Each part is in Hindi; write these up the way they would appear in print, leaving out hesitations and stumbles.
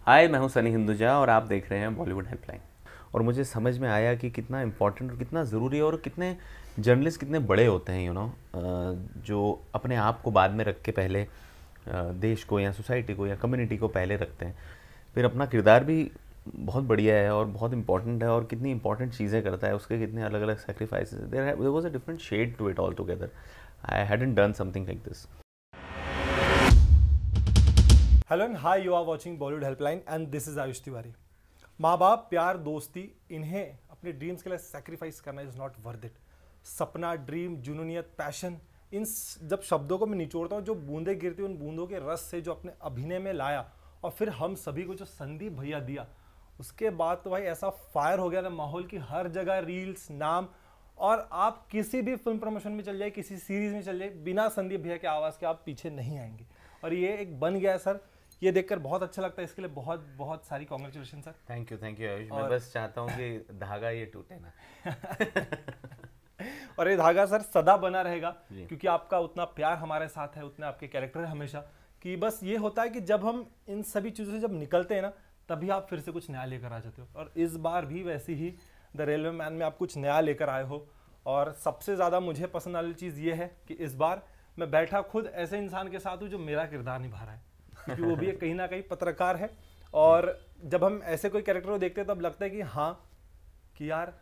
हाय, मैं हूं सनी हिंदुजा और आप देख रहे हैं बॉलीवुड हेल्पलाइन। और मुझे समझ में आया कि कितना इम्पोर्टेंट और कितना ज़रूरी है और कितने जर्नलिस्ट कितने बड़े होते हैं जो अपने आप को बाद में रख के पहले देश को या सोसाइटी को या कम्युनिटी को पहले रखते हैं। फिर अपना किरदार भी बहुत बढ़िया है और बहुत इंपॉर्टेंट है और कितनी इंपॉर्टेंट चीज़ें करता है, उसके कितने अलग अलग sacrifices. There was a different shade to it all together. I hadn't done something like this. Hello and hi, you are watching Bollywood helpline and this is Ayush Tiwari. माँ बाप, प्यार, दोस्ती, इन्हें अपने ड्रीम्स के लिए सैक्रिफाइस करना इज नॉट वर्थ इट। सपना, ड्रीम, जुनूनियत, पैशन, जब शब्दों को मैं निचोड़ता हूँ, जो बूंदे गिरती उन बूंदों के रस से जो अपने अभिनय में लाया और फिर हम सभी को जो संदीप भैया दिया, उसके बाद तो भाई ऐसा फायर हो गया ना माहौल की हर जगह रील्स, नाम। और आप किसी भी फिल्म प्रमोशन में चल जाए, किसी सीरीज में चल जाए, बिना संदीप भैया की आवाज़ के आप पीछे नहीं आएंगे। और ये एक बन गया है सर, ये देखकर बहुत अच्छा लगता है। इसके लिए बहुत बहुत सारी congratulation sir. Thank you Ayush. मैं बस चाहता हूँ कि धागा ये टूटे ना। और ये धागा सर सदा बना रहेगा, क्योंकि आपका उतना प्यार हमारे साथ है, उतने आपके कैरेक्टर है हमेशा। कि बस ये होता है कि जब हम इन सभी चीज़ों से जब निकलते हैं ना, तभी आप फिर से कुछ नया लेकर आ जाते हो। और इस बार भी वैसी ही द रेलवे मैन में आप कुछ नया लेकर आए हो। और सबसे ज़्यादा मुझे पसंद वाली चीज़ ये है कि इस बार मैं बैठा खुद ऐसे इंसान के साथ हूँ जो मेरा किरदार निभा रहा है, क्योंकि वो भी कहीं ना कहीं पत्रकार है। और जब हम ऐसे कोई कैरेक्टर को देखते हैं तब लगता है कि हाँ, कि यार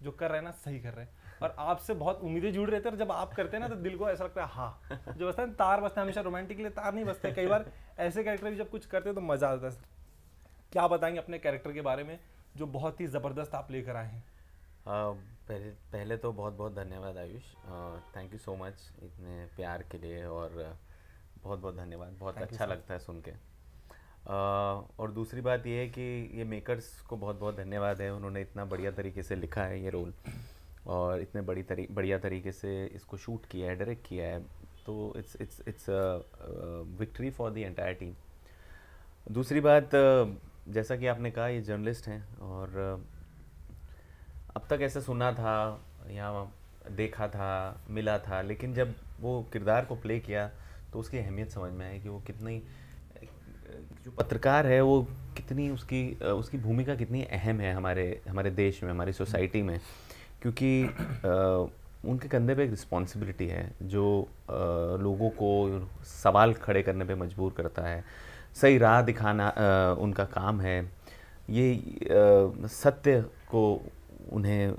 जो कर रहे हैं ना सही कर रहे हैं। और आपसे बहुत उम्मीदें जुड़ रहे थे, और जब आप करते हैं ना तो दिल को ऐसा लगता है हाँ, जो बसता है तार बसता है। हमेशा रोमांटिक के लिए तार नहीं बसते, कई बार ऐसे कैरेक्टर भी जब कुछ करते हैं तो मजा आता है। क्या बताएंगे अपने कैरेक्टर के बारे में जो बहुत ही ज़बरदस्त आप लेकर आए हैं? पहले तो बहुत बहुत धन्यवाद Ayush. Thank you so much इतने प्यार के लिए, और बहुत बहुत धन्यवाद। बहुत अच्छा लगता है सुन के। और दूसरी बात ये है कि ये मेकर्स को बहुत बहुत धन्यवाद है, उन्होंने इतना बढ़िया तरीके से लिखा है ये रोल और इतने बढ़िया तरीके से इसको शूट किया है, डायरेक्ट किया है। तो it's victory for the entire team. दूसरी बात, जैसा कि आपने कहा, ये जर्नलिस्ट हैं और अब तक ऐसा सुना था या देखा था, मिला था, लेकिन जब वो किरदार को प्ले किया तो उसकी अहमियत समझ में आई कि वो कितनी, जो पत्रकार है वो कितनी, उसकी भूमिका कितनी अहम है हमारे देश में, हमारी सोसाइटी में। क्योंकि उनके कंधे पे एक रिस्पॉन्सिबिलिटी है जो लोगों को सवाल खड़े करने पे मजबूर करता है। सही राह दिखाना उनका काम है। ये सत्य को उन्हें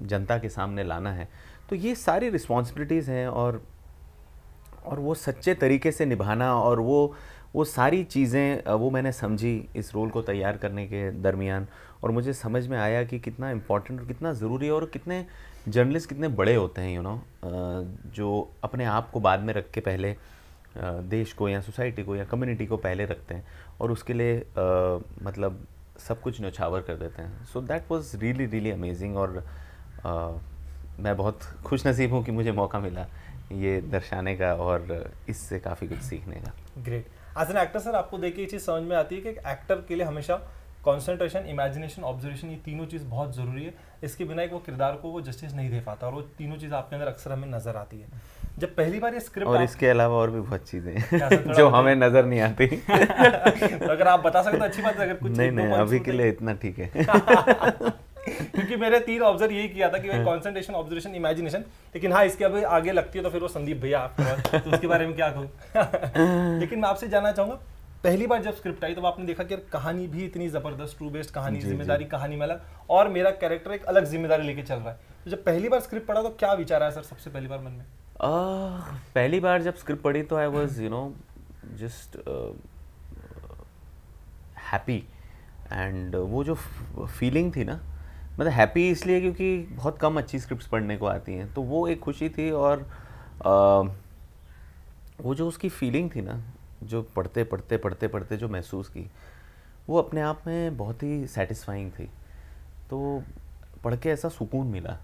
जनता के सामने लाना है। तो ये सारी रिस्पॉन्सिबिलिटीज़ हैं और वो सच्चे तरीके से निभाना, और वो सारी चीज़ें वो मैंने समझी इस रोल को तैयार करने के दरमियान। और मुझे समझ में आया कि कितना इम्पोर्टेंट और कितना ज़रूरी है और कितने जर्नलिस्ट कितने बड़े होते हैं जो अपने आप को बाद में रख के पहले देश को या सोसाइटी को या कम्युनिटी को पहले रखते हैं और उसके लिए मतलब सब कुछ न्यौछावर कर देते हैं। So that was really really amazing. और मैं बहुत खुश नसीब हूँ कि मुझे मौका मिला ये दर्शाने का और इससे काफ़ी कुछ सीखने का। Great. As an actor sir, आपको देख के ये चीज़ समझ में आती है कि एक एक्टर के लिए हमेशा कंसंट्रेशन, इमेजिनेशन, ऑब्जर्वेशन, ये तीनों चीज़ बहुत ज़रूरी है। इसके बिना एक वो किरदार को वो जस्टिस नहीं दे पाता, और वो तीनों चीज़ आपके अंदर अक्सर हमें नजर आती है। जब पहली बार ये स्क्रिप्ट, और इसके अलावा और भी बहुत चीज़ें जो हमें नज़र नहीं आती। तो अगर आप बता सकते तो अच्छी बात है। अगर कुछ नहीं, अभी के लिए इतना ठीक है। क्योंकि मेरे 3 ऑब्जर्व यही किया था कि भाई कंसंट्रेशन, ऑब्जर्वेशन, इमेजिनेशन। लेकिन हाँ, इसके अभी आगे लगती है तो फिर वो संदीप भैया आपके, तो उसके बारे में क्या कहूँ। लेकिन मैं आपसे जानना चाहूँगा, पहली बार जब स्क्रिप्ट आई तो आपने देखा कि कहानी भी इतनी ज़बरदस्त, ट्रू बेस्ड कहानी, जिम्मेदारी कहानी में अलग, और मेरा कैरेक्टर एक अलग जिम्मेदारी लेके चल रहा है। तो जब पहली बार स्क्रिप्ट पढ़ा तो क्या विचार आया सर सबसे पहली बार मन में? पहली बार जब स्क्रिप्ट पढ़ी तो I was just happy. And वो जो फीलिंग थी ना, मतलब हैप्पी इसलिए क्योंकि बहुत कम अच्छी स्क्रिप्ट्स पढ़ने को आती हैं, तो वो एक खुशी थी। और वो जो उसकी फीलिंग थी ना, जो पढ़ते जो महसूस की, वो अपने आप में बहुत ही सेटिस्फाइंग थी। तो पढ़ के ऐसा सुकून मिला,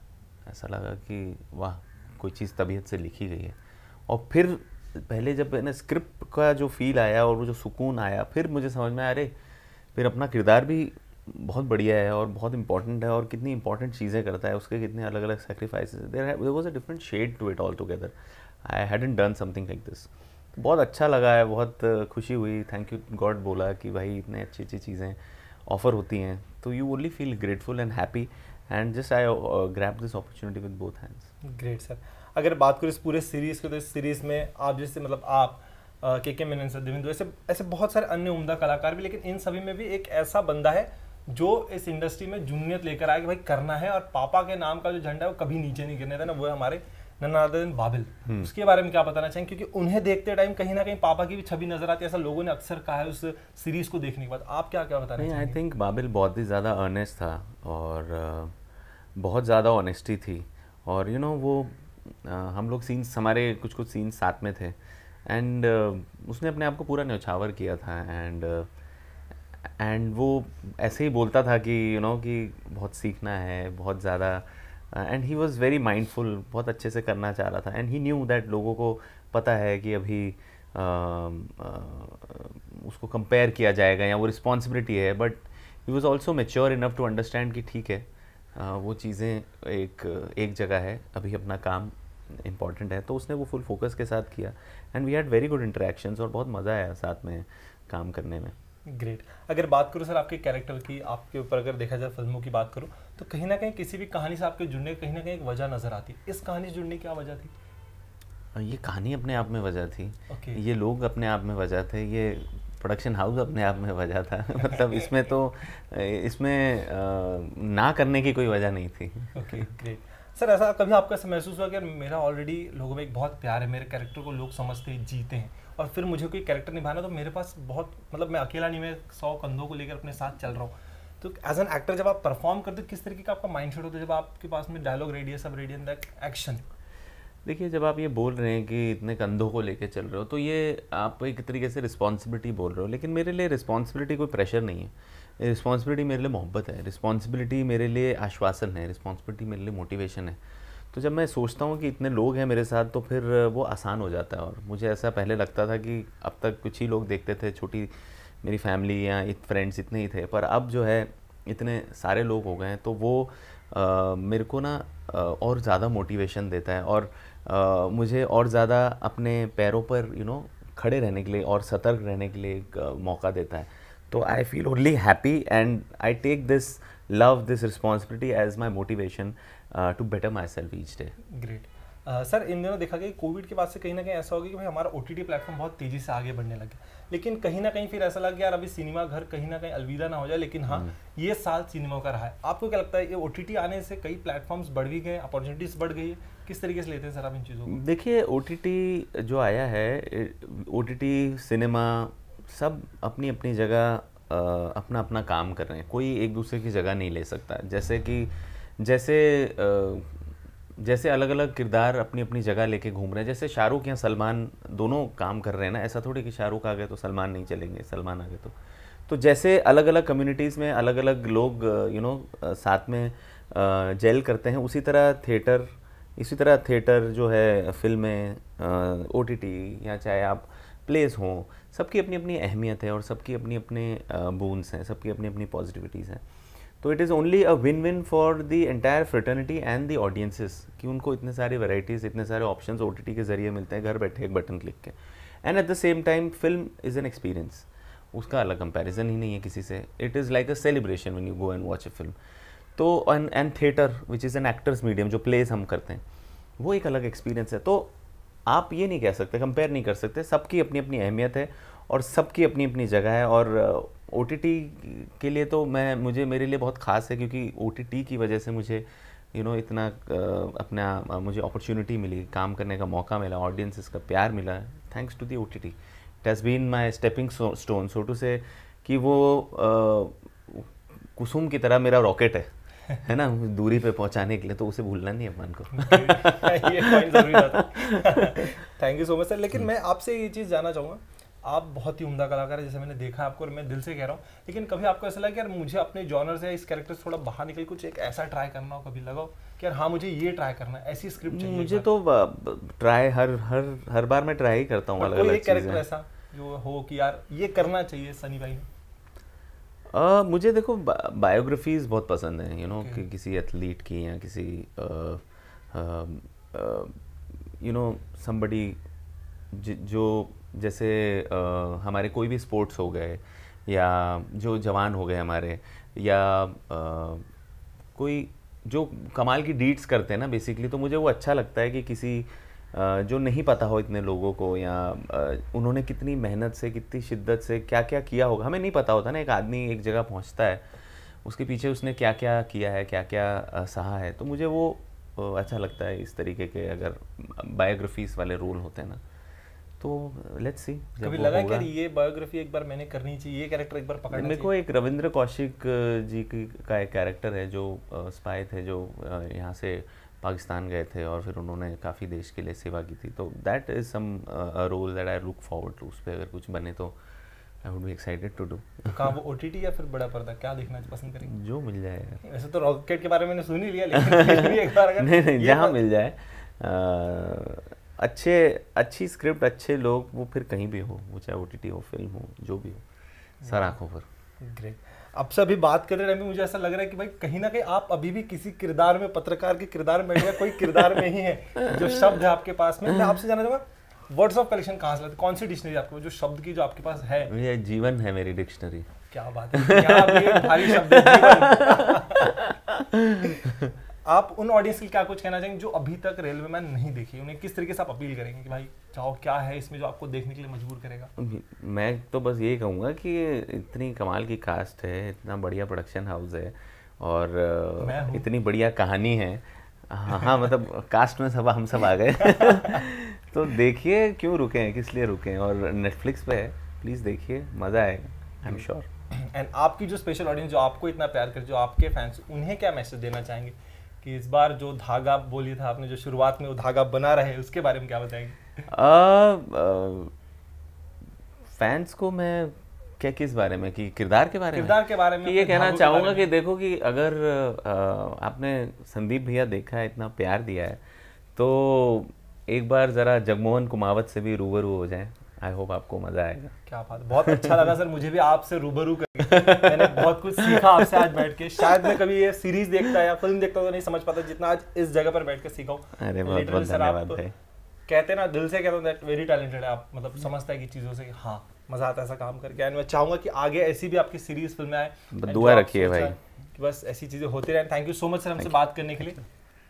ऐसा लगा कि वाह, कोई चीज़ तबीयत से लिखी गई है। और फिर पहले जब मैंने स्क्रिप्ट का जो फील आया और वो जो सुकून आया, फिर मुझे समझ में आया, अरे फिर अपना किरदार भी बहुत बढ़िया है और बहुत इंपॉर्टेंट है और कितनी इंपॉर्टेंट चीज़ें करता है, उसके कितने अलग अलग sacrifices. There was a different shade to it all together. I hadn't done something like this. बहुत अच्छा लगा है, बहुत खुशी हुई, थैंक यू गॉड बोला कि भाई इतने अच्छी अच्छी चीज़ें ऑफ़र होती हैं, तो you only feel grateful and happy and just I grab this opportunity with both hands. Great sir. अगर बात करें इस पूरे सीरीज़ की, तो इस सीरीज़ में आप जैसे मतलब आप के मेनन सर, देवेंद्र, ऐसे ऐसे बहुत सारे अन्य उम्दा कलाकार भी, लेकिन इन सभी में भी एक ऐसा बंदा है जो इस इंडस्ट्री में जुनियत लेकर आया कि भाई करना है, और पापा के नाम का जो झंडा है वो कभी नीचे नहीं गिरने देना, वो है हमारे नन्नादन बाबिल। उसके बारे में क्या बताना चाहेंगे, क्योंकि उन्हें देखते टाइम कहीं ना कहीं पापा की भी छवि नजर आती है, ऐसा लोगों ने अक्सर कहा है उस सीरीज को देखने के बाद। आप क्या क्या बताना चाहेंगे? आई थिंक बाबिल बहुत ही ज़्यादा अर्नेस्ट था और बहुत ज़्यादा ऑनेस्टी थी, और यू नो वो हम लोग सीन्स, हमारे कुछ कुछ सीन्स साथ में थे, एंड उसने अपने आप को पूरा न्यौछावर किया था, एंड वो ऐसे ही बोलता था कि यू नो कि बहुत सीखना है, बहुत ज़्यादा, and he was very mindful, बहुत अच्छे से करना चाह रहा था, एंड ही न्यू दैट लोगों को पता है कि अभी उसको कंपेयर किया जाएगा या वो रिस्पॉन्सिबिलिटी है, but he was also mature enough to understand कि ठीक है, वो चीज़ें एक जगह है, अभी अपना काम इम्पॉर्टेंट है, तो उसने वो फुल फोकस के साथ किया, and we had very good interactions और बहुत मज़ा आया साथ में काम करने में। ग्रेट। अगर बात करूँ सर आपके कैरेक्टर की, आपके ऊपर अगर देखा जाए फिल्मों की बात करूँ, तो कहीं ना कहीं किसी भी कहानी से आपके जुड़ने की कहीं ना कहीं एक वजह नजर आती है। इस कहानी से जुड़ने की क्या वजह थी? ये कहानी अपने आप में वजह थी, Okay. ये लोग अपने आप में वजह थे, ये प्रोडक्शन हाउस अपने आप में वजह था मतलब इसमें तो इसमें ना करने की कोई वजह नहीं थी। Okay great. सर ऐसा कभी आपको ऐसा महसूस हुआ कि यार मेरा ऑलरेडी लोगों में एक बहुत प्यार है, मेरे कैरेक्टर को लोग समझते हैं, जीते हैं, और फिर मुझे कोई कैरेक्टर निभाना, तो मेरे पास बहुत मतलब मैं अकेला नहीं, मैं 100 कंधों को लेकर अपने साथ चल रहा हूँ। तो एज एन एक्टर जब आप परफॉर्म करते हो, किस तरीके का आपका माइंड सेट होता है जब आपके पास में डायलॉग रेडी है, सब रेडी है, दैट एक्शन? देखिए, जब आप ये बोल रहे हैं कि इतने कंधों को लेके चल रहे हो, तो ये आप एक तरीके से रिस्पॉन्सिबिलिटी बोल रहे हो, लेकिन मेरे लिए रिस्पॉन्सिबिलिटी कोई प्रेशर नहीं है, रिस्पॉन्सिबिलिटी मेरे लिए मोहब्बत है, रिस्पॉन्सिबिलिटी मेरे लिए आश्वासन है, रिस्पॉन्सिबिलिटी मेरे लिए मोटिवेशन है। तो जब मैं सोचता हूँ कि इतने लोग हैं मेरे साथ, तो फिर वो आसान हो जाता है। और मुझे ऐसा पहले लगता था कि अब तक कुछ ही लोग देखते थे, छोटी मेरी फैमिली या फ्रेंड्स इतने ही थे, पर अब जो है इतने सारे लोग हो गए हैं, तो वो मेरे को ना और ज़्यादा मोटिवेशन देता है, और मुझे और ज़्यादा अपने पैरों पर खड़े रहने के लिए और सतर्क रहने के लिए एक मौका देता है। तो I feel only happy and I take this love, this responsibility as my motivation to better my self each day. Great. Sir इन दिनों देखा गया कोविड के बाद से कहीं ना कहीं ऐसा हो गया कि भाई हमारा OTT प्लेटफॉर्म बहुत तेज़ी से आगे बढ़ने लगे, लेकिन कहीं ना कहीं फिर ऐसा लग गया यार अभी सिनेमा घर कहीं ना कहीं अलविदा ना हो जाए, लेकिन हाँ ये साल सिनेमा का रहा है। आपको क्या लगता है, ये OTT आने से कई प्लेटफॉर्म्स बढ़ भी गए, अपॉर्चुनिटीज़ बढ़ गई है, किस तरीके से लेते हैं सर आप इन चीज़ों को? देखिए, OTT जो आया है, OTT सिनेमा सब अपनी अपनी जगह अपना अपना काम कर रहे हैं, कोई एक दूसरे की जगह नहीं ले सकता। जैसे अलग अलग किरदार अपनी अपनी जगह लेके घूम रहे हैं, जैसे शाहरुख या सलमान दोनों काम कर रहे हैं ना, ऐसा थोड़ी कि शाहरुख आ गए तो सलमान नहीं चलेंगे, सलमान आ गए तो जैसे अलग अलग कम्युनिटीज़ में अलग अलग लोग साथ में जेल करते हैं, इसी तरह थिएटर जो है, फिल्में, OTT या चाहे आप प्लेस हों, सबकी अपनी अपनी अहमियत है और सबकी अपनी अपने बून्स हैं, सबकी अपनी अपनी पॉजिटिविटीज़ हैं। तो it is only a win win for the entire fraternity and the audiences कि उनको इतने सारे वैराइटीज़, इतने सारे ऑप्शंस OTT के ज़रिए मिलते हैं घर बैठे एक बटन क्लिक के। And at the same time film is an experience, उसका अलग कंपैरिजन ही नहीं है किसी से। It is like a celebration when you go and watch a film. तो and theatre which is an actor's medium, जो प्लेस हम करते हैं, वो एक अलग एक्सपीरियंस है। तो आप ये नहीं कह सकते, कंपेयर नहीं कर सकते, सबकी अपनी अपनी अहमियत है और सबकी अपनी अपनी जगह है। और OTT के लिए तो मेरे लिए बहुत ख़ास है, क्योंकि OTT की वजह से मुझे इतना अपना मुझे अपॉर्चुनिटी मिली, काम करने का मौका मिला, ऑडियंसेस का प्यार मिला, thanks to the OTT। It has been my stepping stone, so to say, कि वो कुसुम की तरह मेरा रॉकेट है ना, दूरी पे पहुंचाने के लिए, तो उसे भूलना नहीं है अपन को। ये पॉइंट जरूरी था। Thank you so much sir. लेकिन मैं आपसे ये चीज़ जानना चाहूँगा, आप बहुत ही उम्दा कलाकार है, जैसे मैंने देखा आपको, और मैं दिल से कह रहा हूँ, लेकिन कभी आपको ऐसा लगा कि यार मुझे अपने जॉनर से इस कैरेक्टर से थोड़ा बाहर निकल कुछ एक ऐसा ट्राई करना हो, कभी लगा हो कि यार हाँ मुझे ये ट्राई करना है, ऐसी स्क्रिप्ट चाहिए? मुझे तो ट्राई हर बार मैं ट्राई ही करता हूँ अलग अलग कैरेक्टर ऐसा जो हो कि यार ये करना चाहिए सनी भाई ने? मुझे देखो बायोग्राफीज़ बहुत पसंद है, कि किसी एथलीट की या किसी समबडी जो जैसे हमारे कोई भी स्पोर्ट्स हो गए या जो जवान हो गए हमारे, या कोई जो कमाल की डीड्स करते हैं ना बेसिकली, तो मुझे वो अच्छा लगता है कि किसी जो नहीं पता हो इतने लोगों को, या उन्होंने कितनी मेहनत से, कितनी शिद्दत से क्या क्या किया होगा, हमें नहीं पता होता ना। एक आदमी एक जगह पहुंचता है, उसके पीछे उसने क्या क्या किया है, क्या क्या सहा है, तो मुझे वो अच्छा लगता है। इस तरीके के अगर बायोग्राफीज वाले रोल होते हैं ना, तो लेट्स सी। कभी लगा कि ये बायोग्राफी एक बार मैंने करनी चाहिए, ये कैरेक्टर एक बार पकड़ना चाहिए? मेरे को एक रविंद्र कौशिक जी का एक कैरेक्टर है जो स्पाई थे, जो यहाँ से पाकिस्तान गए थे और फिर उन्होंने काफ़ी देश के लिए सेवा की थी। तो that is some role that I look forward to. उस पर अगर कुछ बने तो I would be excited to do. कहाँ वो OTT या फिर बड़ा पर्दा, क्या देखना पसंद करेंगे? जो मिल जाए। वैसे तो रॉकेट के बारे में मैंने सुन ही लिया, लेकिन फिर भी एक बार अगर नहीं, जहाँ मिल जाए, अच्छी स्क्रिप्ट, अच्छे लोग, वो फिर कहीं भी हो, वो चाहे OTT हो, फिल्म हो, जो भी हो, सर आँखों पर। ग्रेट। आपसे अभी बात करते टाइम में मुझे ऐसा लग रहा है कि भाई कहीं ना कहीं आप अभी भी किसी किरदार में, पत्रकार के किरदार में या कोई किरदार में ही है। जो शब्द है आपके पास में, मैं आपसे जानना चाहूँगा वर्ड्स ऑफ कलेक्शन कहाँ से लाते, कौन सी डिक्शनरी आपको जो शब्द की जो आपके पास है? ये जीवन है मेरी डिक्शनरी। क्या बात है, यहाँ भी एक भारी शब्द है, जीवन। आप उन ऑडियंस के लिए क्या कुछ कहना चाहेंगे जो अभी तक रेलवे मैन नहीं देखी, उन्हें किस तरीके से आप अपील करेंगे कि भाई चाहो क्या है इसमें जो आपको देखने के लिए मजबूर करेगा? मैं तो बस यही कहूँगा कि इतनी कमाल की कास्ट है, इतना बढ़िया प्रोडक्शन हाउस है, और इतनी बढ़िया कहानी है। हाँ मतलब कास्ट में सब हम सब आ गए। तो देखिए, क्यों रुके हैं, किस लिए रुके हैं, और नेटफ्लिक्स पे है, प्लीज़ देखिए, मज़ा आएगा, आई एम श्योर। एंड आपकी जो स्पेशल ऑडियंस जो आपको इतना प्यार करे, जो आपके फैंस, उन्हें क्या मैसेज देना चाहेंगे कि इस बार जो धागा बोली था आपने, जो शुरुआत में वो धागा बना रहे, उसके बारे में क्या बताएंगे? फैंस को मैं क्या, किस बारे में, कि किरदार के बारे में? किरदार के बारे में कि ये कहना चाहूँगा कि देखो कि अगर आपने संदीप भैया देखा है, इतना प्यार दिया है, तो एक बार ज़रा जगमोहन कुमावत से भी रूबरू हो जाए। आई होप आपको मज़ा आएगा। क्या बात, बहुत अच्छा लगा सर, मुझे भी आपसे रूबरू करके। मैंने बहुत कुछ सीखा आपसे आज बैठ के। शायद मैं कभी ये सीरीज देखता या फिल्म देखता तो नहीं समझ पाता जितना आज इस जगह पर बैठ के सीखा हूँ। अरे बहुत बहुत धन्यवाद भाई। कहते हैं ना, दिल से कहता हूँ दैट वेरी टैलेंटेड है आप, मतलब समझता है कि चीज़ों से हाँ मज़ा आता है ऐसा काम करके। एंड मैं चाहूँगा कि आगे ऐसी भी आपकी सीरीज फिल्में आए, दुआ रखिए भाई, बस ऐसी चीज़ें होती रहें। Thank you so much sir हमसे बात करने के लिए।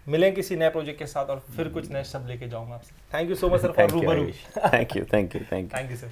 मिलेंगे किसी नए प्रोजेक्ट के साथ और फिर कुछ नए शब्द लेके जाऊँगा आपसे। Thank you so much sir for रूबरू। Thank you sir.